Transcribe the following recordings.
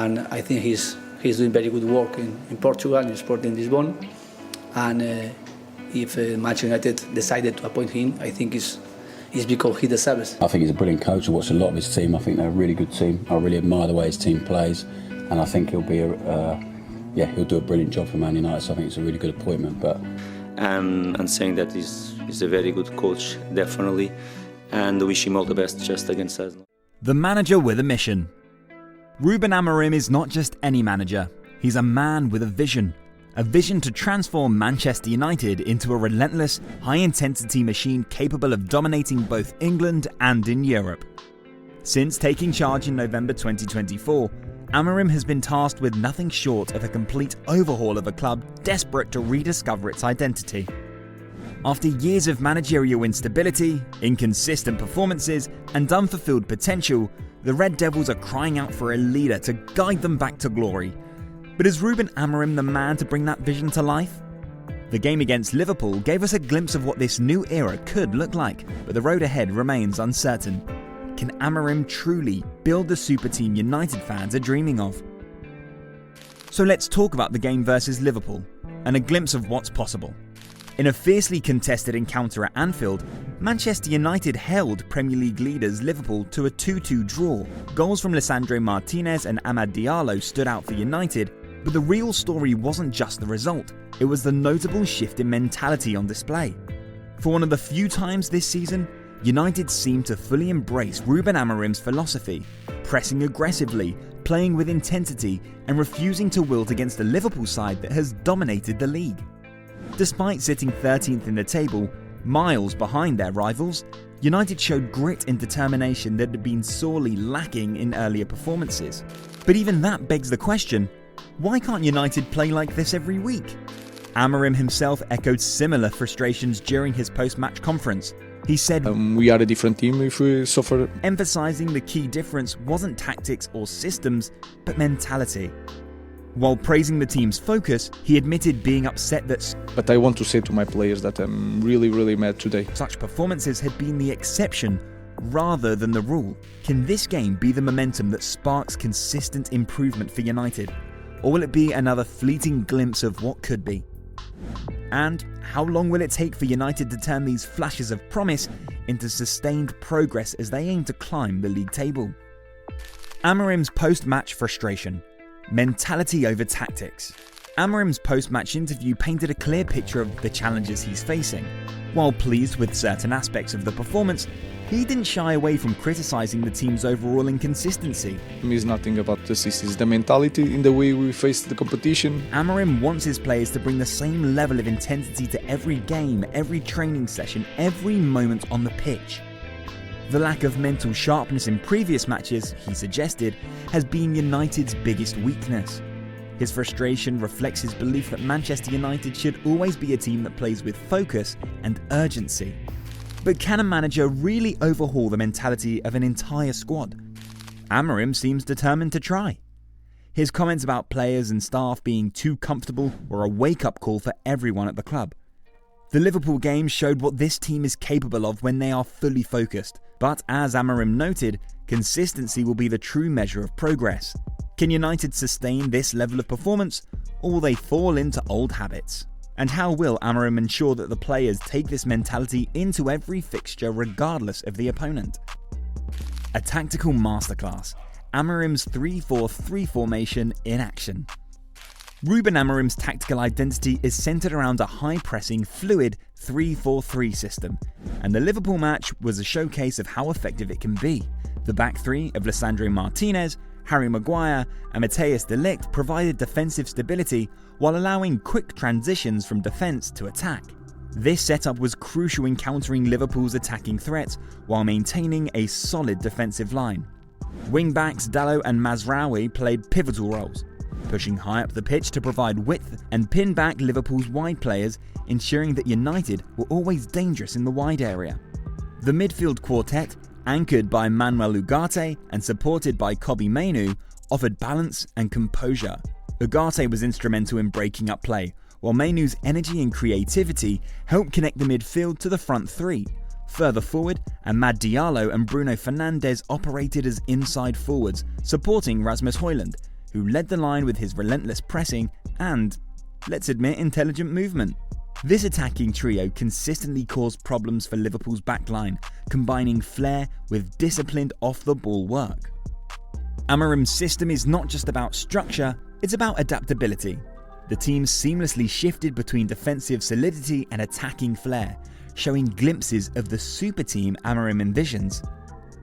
and I think he's doing very good work in Portugal, in Sporting Lisbon, and if Manchester United decided to appoint him, I think it's because he deserves it. I think he's a brilliant coach. I watched a lot of his team. I think they're a really good team. I really admire the way his team plays, and I think he'll be he'll do a brilliant job for Man United. So I think it's a really good appointment. But and saying that he's a very good coach, definitely, and wish him all the best just against us. The manager with a mission. Ruben Amorim is not just any manager. He's a man with a vision to transform Manchester United into a relentless, high-intensity machine capable of dominating both England and in Europe. Since taking charge in November 2024, Amorim has been tasked with nothing short of a complete overhaul of a club desperate to rediscover its identity. After years of managerial instability, inconsistent performances, and unfulfilled potential, the Red Devils are crying out for a leader to guide them back to glory. But is Ruben Amorim the man to bring that vision to life? The game against Liverpool gave us a glimpse of what this new era could look like, but the road ahead remains uncertain. Can Amorim truly build the super team United fans are dreaming of? So let's talk about the game versus Liverpool, and a glimpse of what's possible. In a fiercely contested encounter at Anfield, Manchester United held Premier League leaders Liverpool to a 2-2 draw. Goals from Lisandro Martinez and Amad Diallo stood out for United, but the real story wasn't just the result, it was the notable shift in mentality on display. For one of the few times this season, United seemed to fully embrace Ruben Amorim's philosophy, pressing aggressively, playing with intensity, and refusing to wilt against the Liverpool side that has dominated the league. Despite sitting 13th in the table, miles behind their rivals, United showed grit and determination that had been sorely lacking in earlier performances. But even that begs the question, why can't United play like this every week? Amorim himself echoed similar frustrations during his post-match conference. He said, "We are a different team if we suffer." Emphasizing the key difference wasn't tactics or systems, but mentality. While praising the team's focus, he admitted being upset that But I want to say to my players that I'm really mad today. Such performances had been the exception rather than the rule. Can this game be the momentum that sparks consistent improvement for United? Or will it be another fleeting glimpse of what could be? And how long will it take for United to turn these flashes of promise into sustained progress as they aim to climb the league table? Amorim's post-match frustration. Mentality over tactics. Amorim's post-match interview painted a clear picture of the challenges he's facing. While pleased with certain aspects of the performance, he didn't shy away from criticising the team's overall inconsistency. It's nothing about the system, it's the mentality in the way we face the competition. Amorim wants his players to bring the same level of intensity to every game, every training session, every moment on the pitch. The lack of mental sharpness in previous matches, he suggested, has been United's biggest weakness. His frustration reflects his belief that Manchester United should always be a team that plays with focus and urgency. But can a manager really overhaul the mentality of an entire squad? Amorim seems determined to try. His comments about players and staff being too comfortable were a wake-up call for everyone at the club. The Liverpool game showed what this team is capable of when they are fully focused. But as Amorim noted, consistency will be the true measure of progress. Can United sustain this level of performance, or will they fall into old habits? And how will Amorim ensure that the players take this mentality into every fixture regardless of the opponent? A tactical masterclass. Amorim's 3-4-3 formation in action. Ruben Amorim's tactical identity is centred around a high-pressing, fluid 3-4-3 system, and the Liverpool match was a showcase of how effective it can be. The back three of Lisandro Martinez, Harry Maguire and Matthijs de Ligt provided defensive stability while allowing quick transitions from defence to attack. This setup was crucial in countering Liverpool's attacking threats while maintaining a solid defensive line. Wing-backs Dalot and Mazraoui played pivotal roles, pushing high up the pitch to provide width and pin back Liverpool's wide players, ensuring that United were always dangerous in the wide area. The midfield quartet, anchored by Manuel Ugarte and supported by Kobbie Mainoo, offered balance and composure. Ugarte was instrumental in breaking up play, while Mainoo's energy and creativity helped connect the midfield to the front three. Further forward, Amad Diallo and Bruno Fernandes operated as inside forwards, supporting Rasmus Højlund, who led the line with his relentless pressing and, let's admit, intelligent movement. This attacking trio consistently caused problems for Liverpool's backline, combining flair with disciplined off-the-ball work. Amorim's system is not just about structure, it's about adaptability. The team seamlessly shifted between defensive solidity and attacking flair, showing glimpses of the super team Amorim envisions.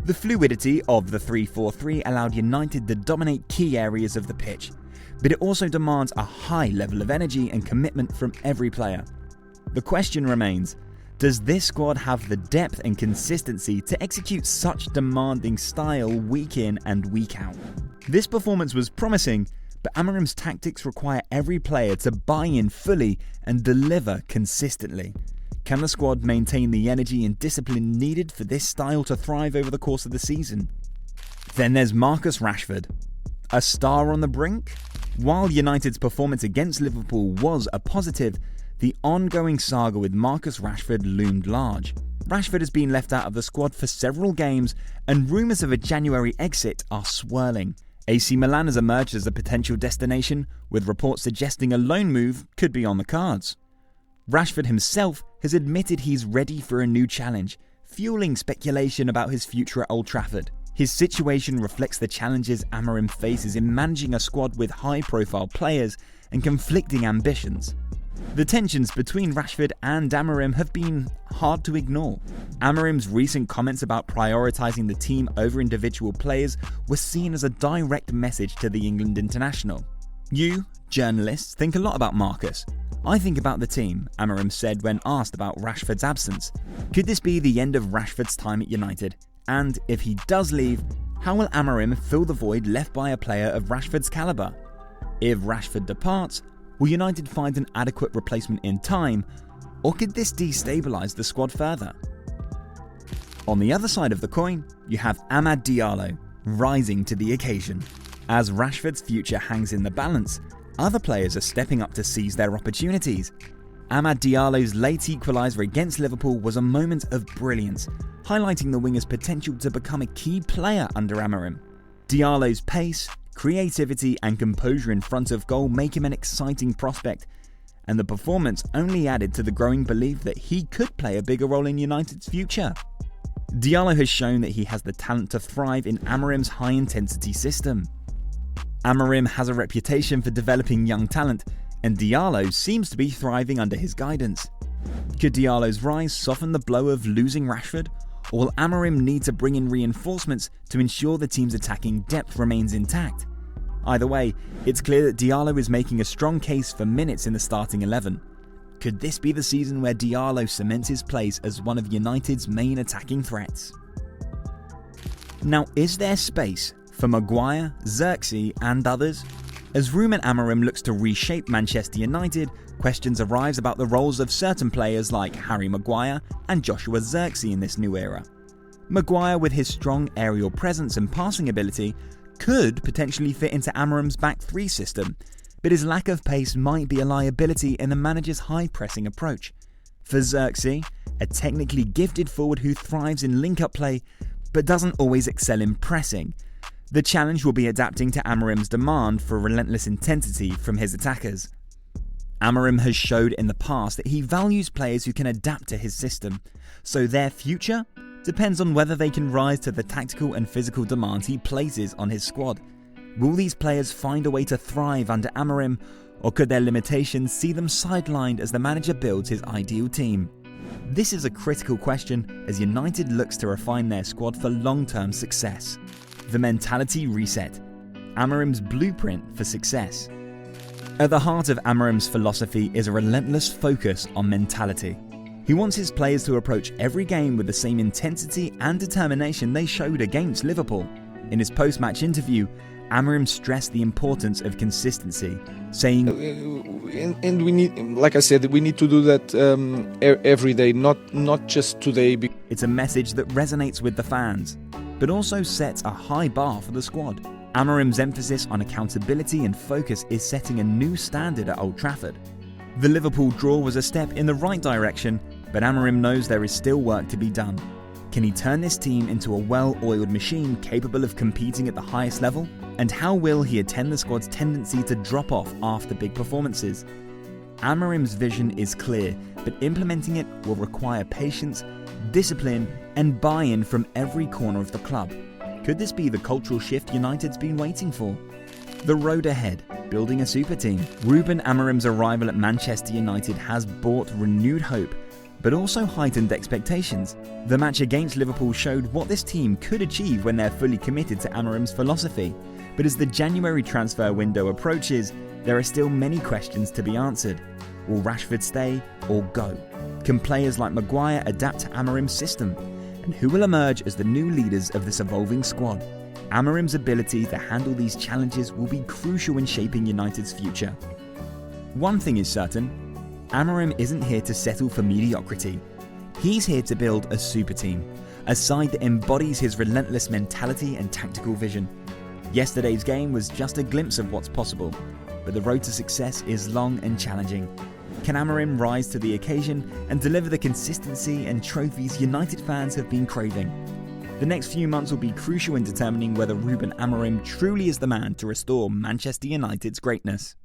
The fluidity of the 3-4-3 allowed United to dominate key areas of the pitch, but it also demands a high level of energy and commitment from every player. The question remains, does this squad have the depth and consistency to execute such demanding style week in and week out? This performance was promising, but Amorim's tactics require every player to buy in fully and deliver consistently. Can the squad maintain the energy and discipline needed for this style to thrive over the course of the season? Then there's Marcus Rashford. A star on the brink? While United's performance against Liverpool was a positive, the ongoing saga with Marcus Rashford loomed large. Rashford has been left out of the squad for several games, and rumours of a January exit are swirling. AC Milan has emerged as a potential destination, with reports suggesting a loan move could be on the cards. Rashford himself has admitted he's ready for a new challenge, fueling speculation about his future at Old Trafford. His situation reflects the challenges Amorim faces in managing a squad with high-profile players and conflicting ambitions. The tensions between Rashford and Amorim have been hard to ignore. Amorim's recent comments about prioritising the team over individual players were seen as a direct message to the England international. You, journalists, think a lot about Marcus. I think about the team, Amorim said when asked about Rashford's absence. Could this be the end of Rashford's time at United? And if he does leave, how will Amorim fill the void left by a player of Rashford's calibre? If Rashford departs, will United find an adequate replacement in time, or could this destabilise the squad further? On the other side of the coin, you have Amad Diallo, rising to the occasion. As Rashford's future hangs in the balance, other players are stepping up to seize their opportunities. Amad Diallo's late equaliser against Liverpool was a moment of brilliance, highlighting the winger's potential to become a key player under Amorim. Diallo's pace, creativity and composure in front of goal make him an exciting prospect, and the performance only added to the growing belief that he could play a bigger role in United's future. Diallo has shown that he has the talent to thrive in Amorim's high-intensity system. Amorim has a reputation for developing young talent, and Diallo seems to be thriving under his guidance. Could Diallo's rise soften the blow of losing Rashford, or will Amorim need to bring in reinforcements to ensure the team's attacking depth remains intact? Either way, it's clear that Diallo is making a strong case for minutes in the starting 11. Could this be the season where Diallo cements his place as one of United's main attacking threats? Now, is there space for Maguire, Xerxes and others? As Ruben Amorim looks to reshape Manchester United, questions arise about the roles of certain players like Harry Maguire and Joshua Xerxes in this new era. Maguire, with his strong aerial presence and passing ability, could potentially fit into Amorim's back three system, but his lack of pace might be a liability in the manager's high-pressing approach. For Xerxes, a technically gifted forward who thrives in link-up play but doesn't always excel in pressing, the challenge will be adapting to Amorim's demand for relentless intensity from his attackers. Amorim has showed in the past that he values players who can adapt to his system, so their future depends on whether they can rise to the tactical and physical demands he places on his squad. Will these players find a way to thrive under Amorim, or could their limitations see them sidelined as the manager builds his ideal team? This is a critical question as United looks to refine their squad for long-term success. The mentality reset, Amorim's blueprint for success. At the heart of Amorim's philosophy is a relentless focus on mentality. He wants his players to approach every game with the same intensity and determination they showed against Liverpool. In his post-match interview, Amorim stressed the importance of consistency, saying, and we need, like I said, we need to do that every day, not just today. It's a message that resonates with the fans, but also sets a high bar for the squad. Amorim's emphasis on accountability and focus is setting a new standard at Old Trafford. The Liverpool draw was a step in the right direction, but Amorim knows there is still work to be done. Can he turn this team into a well-oiled machine capable of competing at the highest level? And how will he attend the squad's tendency to drop off after big performances? Amorim's vision is clear, but implementing it will require patience, discipline, and buy-in from every corner of the club. Could this be the cultural shift United's been waiting for? The road ahead, building a super team. Ruben Amorim's arrival at Manchester United has brought renewed hope, but also heightened expectations. The match against Liverpool showed what this team could achieve when they're fully committed to Amorim's philosophy. But as the January transfer window approaches, there are still many questions to be answered. Will Rashford stay or go? Can players like Maguire adapt to Amorim's system? And who will emerge as the new leaders of this evolving squad? Amorim's ability to handle these challenges will be crucial in shaping United's future. One thing is certain, Amorim isn't here to settle for mediocrity. He's here to build a super team, a side that embodies his relentless mentality and tactical vision. Yesterday's game was just a glimpse of what's possible, but the road to success is long and challenging. Can Amorim rise to the occasion and deliver the consistency and trophies United fans have been craving? The next few months will be crucial in determining whether Ruben Amorim truly is the man to restore Manchester United's greatness.